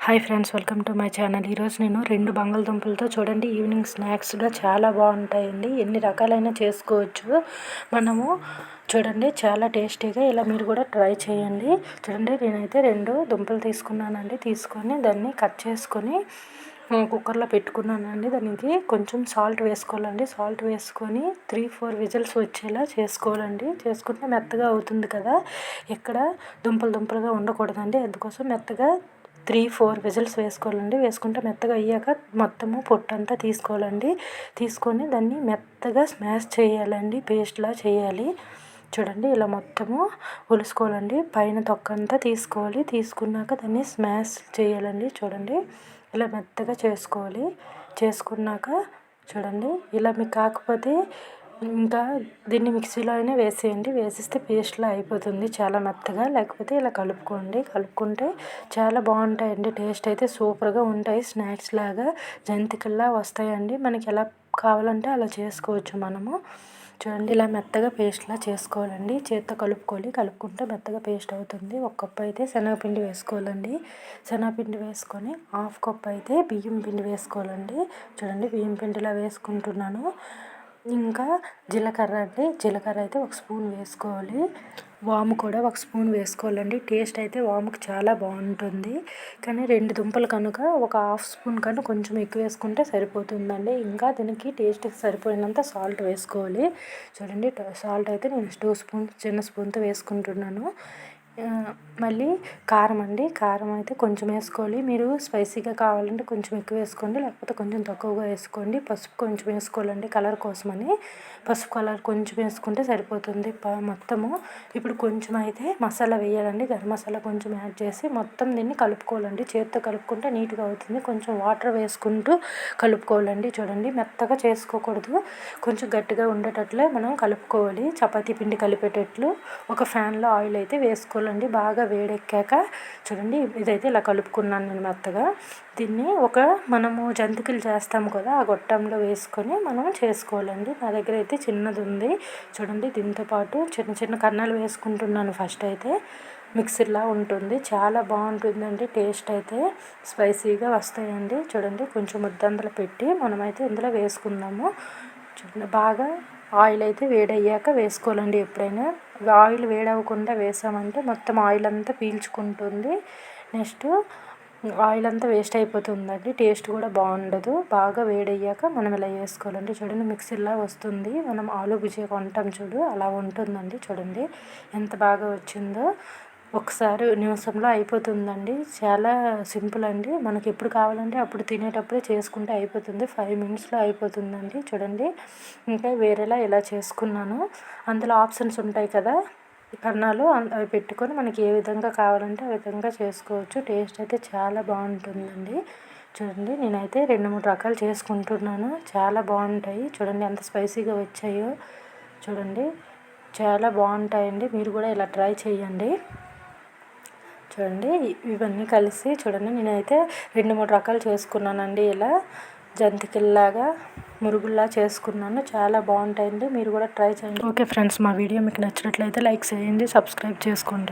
Hi friends, welcome to my channel. ఈరోజు నేను 2 బంగాళదుంపలతో చూడండి ఈవినింగ్ స్నాక్స్గా చాలా బాగుంటాయండి. ఎన్ని రకాలైనా చేసుకోవచ్చు మనము. చూడండి చాలా టేస్టీగా ఇలా మీరు కూడా ట్రై చేయండి. చూడండి నేనైతే 2 దుంపలు తీసుకున్నానండి. తీసుకొని దాన్ని కట్ చేసుకొని కుక్కర్లో పెట్టుకున్నానండి. దానికి కొంచెం సాల్ట్ వేసుకోవాలండి. సాల్ట్ వేసుకొని 3-4 విజిల్స్ వచ్చేలా చేసుకోవాలండి. చేసుకుంటే మెత్తగా అవుతుంది కదా, ఎక్కడ దుంపలుగా ఉండకూడదండి. అందుకోసం మెత్తగా 3-4 విజిల్స్ వేసుకోవాలండి. వేసుకుంటే మెత్తగా అయ్యాక మొత్తము పొట్టంతా తీసుకోవాలండి. తీసుకొని దాన్ని మెత్తగా స్మాష్ చేయాలండి, పేస్ట్లా చేయాలి. చూడండి ఇలా మొత్తము ఒలుసుకోవాలండి. పైన తొక్కంతా తీసుకోవాలి. తీసుకున్నాక దాన్ని స్మాష్ చేయాలండి. చూడండి ఇలా మెత్తగా చేసుకోవాలి. చేసుకున్నాక చూడండి ఇలా మీకు కాకపోతే ఇంకా దీన్ని మిక్సీలో అయినా వేసేయండి. వేసిస్తే పేస్ట్లా అయిపోతుంది చాలా మెత్తగా. లేకపోతే ఇలా కలుపుకోండి. కలుపుకుంటే చాలా బాగుంటాయండి. టేస్ట్ అయితే సూపర్గా ఉంటాయి. స్నాక్స్ లాగా జంతికల్లా వస్తాయండి. మనకి ఎలా కావాలంటే అలా చేసుకోవచ్చు మనము. చూడండి ఇలా మెత్తగా పేస్ట్లా చేసుకోవాలండి. చేత్తో కలుపుకుంటే మెత్తగా పేస్ట్ అవుతుంది. 1 కప్పు అయితే శనగపిండి వేసుకోవాలండి. శనగపిండి వేసుకొని 1/2 కప్పు అయితే బియ్యం పిండి వేసుకోవాలండి. చూడండి బియ్యం పిండిలా వేసుకుంటున్నాను. ఇంకా జీలకర్ర అయితే 1 స్పూన్ వేసుకోవాలి. వాము కూడా 1 స్పూన్ వేసుకోవాలండి. టేస్ట్ అయితే వాముకి చాలా బాగుంటుంది. కానీ 2 దుంపలు కనుక 1/2 స్పూన్ కన్నా కొంచెం ఎక్కువ వేసుకుంటే సరిపోతుందండి. ఇంకా దీనికి టేస్ట్కి సరిపోయినంత సాల్ట్ వేసుకోవాలి. చూడండి సాల్ట్ అయితే నేను 2 స్పూన్స్ చిన్న స్పూన్తో వేసుకుంటున్నాను. మళ్ళీ కారం అయితే కొంచెం వేసుకోవాలి. మీరు స్పైసీగా కావాలంటే కొంచెం ఎక్కువ వేసుకోండి, లేకపోతే కొంచెం తక్కువగా వేసుకోండి. పసుపు కొంచెం వేసుకోవాలండి కలర్ కోసమని. పసుపు కలర్ కొంచెం వేసుకుంటే సరిపోతుంది మొత్తము. ఇప్పుడు కొంచెం అయితే మసాలా వేయాలండి. గరం మసాలా కొంచెం యాడ్ చేసి మొత్తం దీన్ని కలుపుకోవాలండి. చేతితో కలుపుకుంటే నీట్గా అవుతుంది. కొంచెం వాటర్ వేసుకుంటూ కలుపుకోవాలండి. చూడండి మెత్తగా చేసుకోకూడదు, కొంచెం గట్టిగా ఉండేటట్లే మనం కలుపుకోవాలి. చపాతీ పిండి కలిపేటట్లు. ఒక ఫ్యాన్లో ఆయిల్ అయితే వేసుకోవాలండి. బాగా వేడెక్కాక చూడండి ఇదైతే ఇలా కలుపుకున్నాను నేను మెత్తగా. దీన్ని మనము జంతికలు చేస్తాము కదా, ఆ గొట్టంలో వేసుకొని మనం చేసుకోవాలండి. నా దగ్గర అయితే చిన్నది ఉంది. చూడండి దీంతో పాటు చిన్న కన్నాలు వేసుకుంటున్నాను. ఫస్ట్ అయితే మిక్సర్లా ఉంటుంది, చాలా బాగుంటుందండి. టేస్ట్ అయితే స్పైసీగా వస్తాయండి. చూడండి కొంచెం ముద్దంతలు పెట్టి మనమైతే ఇందులో వేసుకుందాము. చూడండి బాగా ఆయిల్ అయితే వేడయ్యాక వేసుకోవాలండి. ఎప్పుడైనా ఆయిల్ వేడవకుండా వేసామంటే మొత్తం ఆయిల్ అంతా పీల్చుకుంటుంది. నెక్స్ట్ ఆయిల్ అంతా వేస్ట్ అయిపోతుందండి. టేస్ట్ కూడా బాగుండదు. బాగా వేడయ్యాక మనం ఇలా వేసుకోవాలండి. చూడండి మిక్సీలా వస్తుంది. మనం ఆలు భుజియా కొంటాం చూడు, అలా ఉంటుందండి. చూడండి ఎంత బాగా వచ్చిందో. ఒకసారి నిమిషంలో అయిపోతుందండి. చాలా సింపుల్ అండి. మనకి ఎప్పుడు కావాలంటే అప్పుడు తినేటప్పుడే చేసుకుంటే అయిపోతుంది. 5 మినిట్స్లో అయిపోతుందండి. చూడండి ఇంకా వేరేలా ఇలా చేసుకున్నాను. అందులో ఆప్షన్స్ ఉంటాయి కదా, కన్నాలు అవి పెట్టుకొని మనకి ఏ విధంగా కావాలంటే ఆ విధంగా చేసుకోవచ్చు. టేస్ట్ అయితే చాలా బాగుంటుందండి. చూడండి నేనైతే 2-3 రకాలు చేసుకుంటున్నాను. చాలా బాగుంటాయి. చూడండి ఎంత స్పైసీగా వచ్చాయో. చూడండి చాలా బాగుంటాయండి. మీరు కూడా ఇలా ట్రై చేయండి. చూడండి ఇవన్నీ కలిసి చూడండి నేనైతే 2-3 రకాలు చేసుకున్నానండి. ఇలా జంతికల్లాగా మురుగుల్లా చేసుకున్నాను. చాలా బాగుంటాయండి. మీరు కూడా ట్రై చేయండి. ఓకే ఫ్రెండ్స్, మా వీడియో మీకు నచ్చినట్లయితే లైక్ చేయండి, సబ్స్క్రైబ్ చేసుకోండి.